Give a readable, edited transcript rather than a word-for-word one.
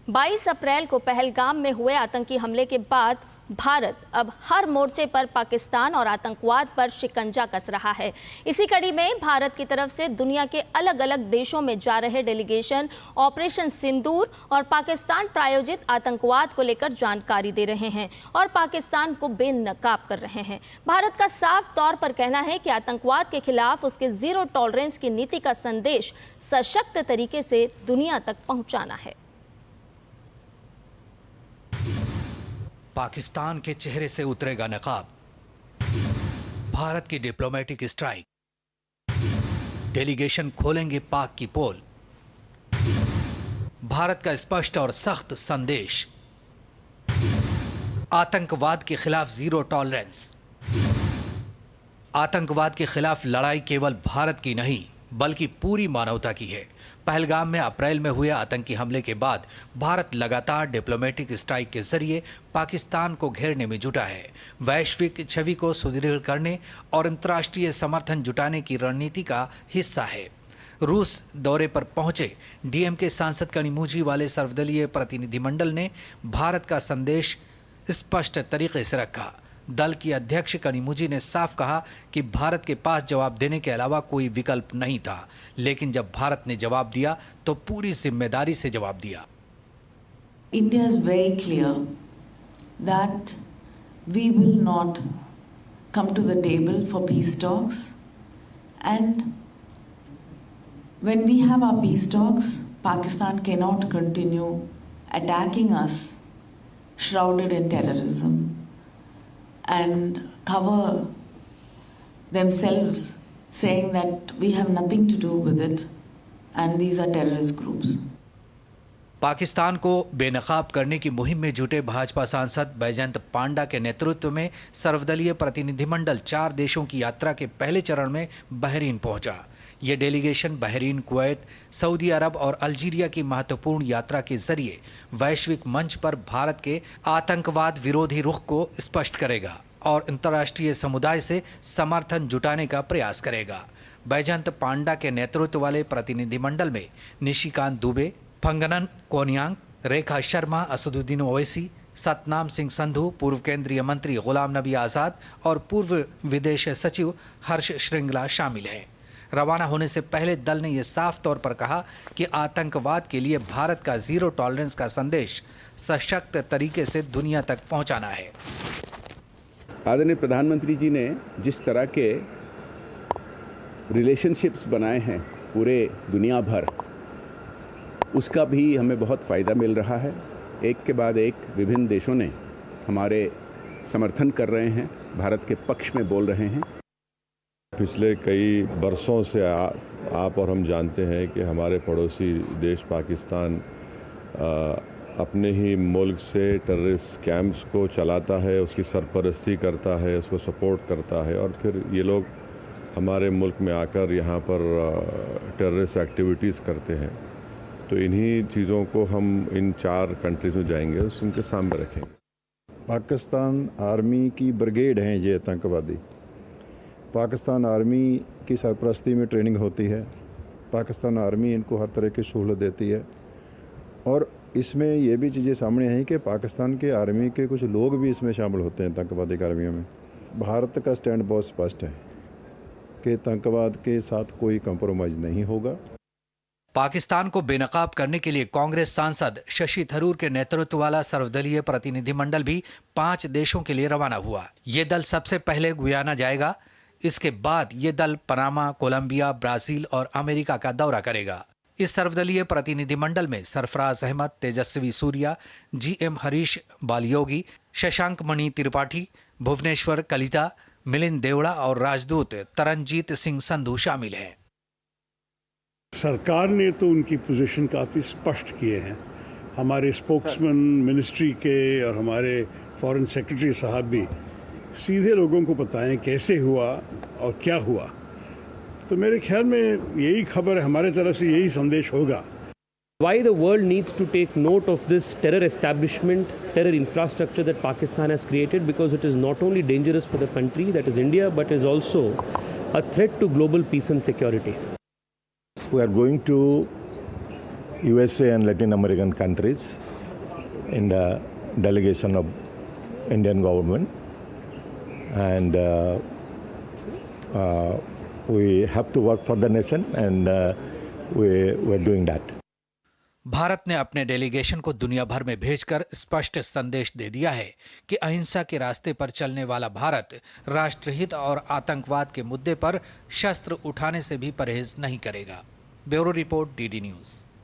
22 अप्रैल को पहलगाम में हुए आतंकी हमले के बाद भारत अब हर मोर्चे पर पाकिस्तान और आतंकवाद पर शिकंजा कस रहा है। इसी कड़ी में भारत की तरफ से दुनिया के अलग अलग देशों में जा रहे डेलीगेशन ऑपरेशन सिंदूर और पाकिस्तान प्रायोजित आतंकवाद को लेकर जानकारी दे रहे हैं और पाकिस्तान को बेनकाब कर रहे हैं। भारत का साफ तौर पर कहना है कि आतंकवाद के खिलाफ उसके जीरो टॉलरेंस की नीति का संदेश सशक्त तरीके से दुनिया तक पहुंचाना है। पाकिस्तान के चेहरे से उतरेगा नकाब, भारत की डिप्लोमेटिक स्ट्राइक, डेलीगेशन खोलेंगे पाक की पोल, भारत का स्पष्ट और सख्त संदेश, आतंकवाद के खिलाफ जीरो टॉलरेंस। आतंकवाद के खिलाफ लड़ाई केवल भारत की नहीं बल्कि पूरी मानवता की है। पहलगाम में अप्रैल में हुए आतंकी हमले के बाद भारत लगातार डिप्लोमेटिक स्ट्राइक के जरिए पाकिस्तान को घेरने में जुटा है। वैश्विक छवि को सुदृढ़ करने और अंतर्राष्ट्रीय समर्थन जुटाने की रणनीति का हिस्सा है। रूस दौरे पर पहुंचे डीएमके सांसद कनिमोझी वाले सर्वदलीय प्रतिनिधिमंडल ने भारत का संदेश स्पष्ट तरीके से रखा। दल की अध्यक्ष कनिमोझी ने साफ कहा कि भारत के पास जवाब देने के अलावा कोई विकल्प नहीं था, लेकिन जब भारत ने जवाब दिया तो पूरी जिम्मेदारी से जवाब दिया। India is very clear that we will not come to the table for peace talks, and when we have our peace talks, Pakistan cannot continue attacking us shrouded in terrorism and cover themselves saying that we have nothing to do with it and these are terrorist groups. Pakistan को बेनकाब करने की मुहिम में जुटे भाजपा सांसद बैजयंत पांडा के नेतृत्व में सर्वदलीय प्रतिनिधिमंडल 4 देशों की यात्रा के पहले चरण में बहरीन पहुंचा। ये डेलीगेशन बहरीन, कुवैत, सऊदी अरब और अल्जीरिया की महत्वपूर्ण यात्रा के जरिए वैश्विक मंच पर भारत के आतंकवाद विरोधी रुख को स्पष्ट करेगा और अंतर्राष्ट्रीय समुदाय से समर्थन जुटाने का प्रयास करेगा। बैजयंत पांडा के नेतृत्व वाले प्रतिनिधिमंडल में निशिकांत दुबे, फंगनन कोनियांग, रेखा शर्मा, असदुद्दीन ओवैसी, सतनाम सिंह संधू, पूर्व केंद्रीय मंत्री गुलाम नबी आज़ाद और पूर्व विदेश सचिव हर्ष श्रृंगला शामिल हैं। रवाना होने से पहले दल ने यह साफ तौर पर कहा कि आतंकवाद के लिए भारत का जीरो टॉलरेंस का संदेश सशक्त तरीके से दुनिया तक पहुंचाना है। आदरणीय प्रधानमंत्री जी ने जिस तरह के रिलेशनशिप्स बनाए हैं पूरे दुनिया भर, उसका भी हमें बहुत फ़ायदा मिल रहा है। एक के बाद एक विभिन्न देशों ने हमारे समर्थन कर रहे हैं, भारत के पक्ष में बोल रहे हैं। पिछले कई बरसों से आप और हम जानते हैं कि हमारे पड़ोसी देश पाकिस्तान अपने ही मुल्क से टेररिस्ट कैंप्स को चलाता है, उसकी सरपरस्ती करता है, उसको सपोर्ट करता है और फिर ये लोग हमारे मुल्क में आकर यहाँ पर टेररिस्ट एक्टिविटीज़ करते हैं। तो इन्हीं चीज़ों को हम इन 4 कंट्रीज़ में जाएंगे उनके सामने रखेंगे। पाकिस्तान आर्मी की ब्रिगेड हैं ये आतंकवादी। पाकिस्तान आर्मी की सरपरस्ती में ट्रेनिंग होती है। पाकिस्तान आर्मी इनको हर तरह की सहूलत देती है और इसमें ये भी चीज़ें सामने आई कि पाकिस्तान के आर्मी के कुछ लोग भी इसमें शामिल होते हैं आतंकवादी कार्रवाइयों में। भारत का स्टैंड बहुत स्पष्ट है कि आतंकवाद के साथ कोई कंप्रोमाइज़ नहीं होगा। पाकिस्तान को बेनकाब करने के लिए कांग्रेस सांसद शशि थरूर के नेतृत्व वाला सर्वदलीय प्रतिनिधिमंडल भी 5 देशों के लिए रवाना हुआ। ये दल सबसे पहले गुयाना जाएगा। इसके बाद ये दल पनामा, कोलंबिया, ब्राजील और अमेरिका का दौरा करेगा। इस सर्वदलीय प्रतिनिधिमंडल में सरफराज अहमद, तेजस्वी सूर्या, जीएम हरीश बालियोगी, शशांक मणि त्रिपाठी, भुवनेश्वर कलिता, मिलिंद देवड़ा और राजदूत तरनजीत सिंह संधू शामिल हैं। सरकार ने तो उनकी पोजीशन काफ़ी स्पष्ट किए हैं। हमारे स्पोक्समैन मिनिस्ट्री के और हमारे फॉरेन सेक्रेटरी साहब भी सीधे लोगों को बताएं कैसे हुआ और क्या हुआ। तो मेरे ख्याल में यही खबर है, हमारे तरफ से यही संदेश होगा। Why the world needs to take note of this terror establishment, terror infrastructure that Pakistan has created, because it is not only dangerous for the country, that is India, but is also a threat to global peace and security. We are going to USA and Latin American countries in the delegation of Indian government, and we have to work for the nation, and we're doing that. Bharat ने अपने delegation को दुनिया भर में भेजकर स्पष्ट संदेश दे दिया है कि अहिंसा के रास्ते पर चलने वाला भारत राष्ट्रहित और आतंकवाद के मुद्दे पर शस्त्र उठाने से भी परहेज नहीं करेगा। Bureau report, DD news.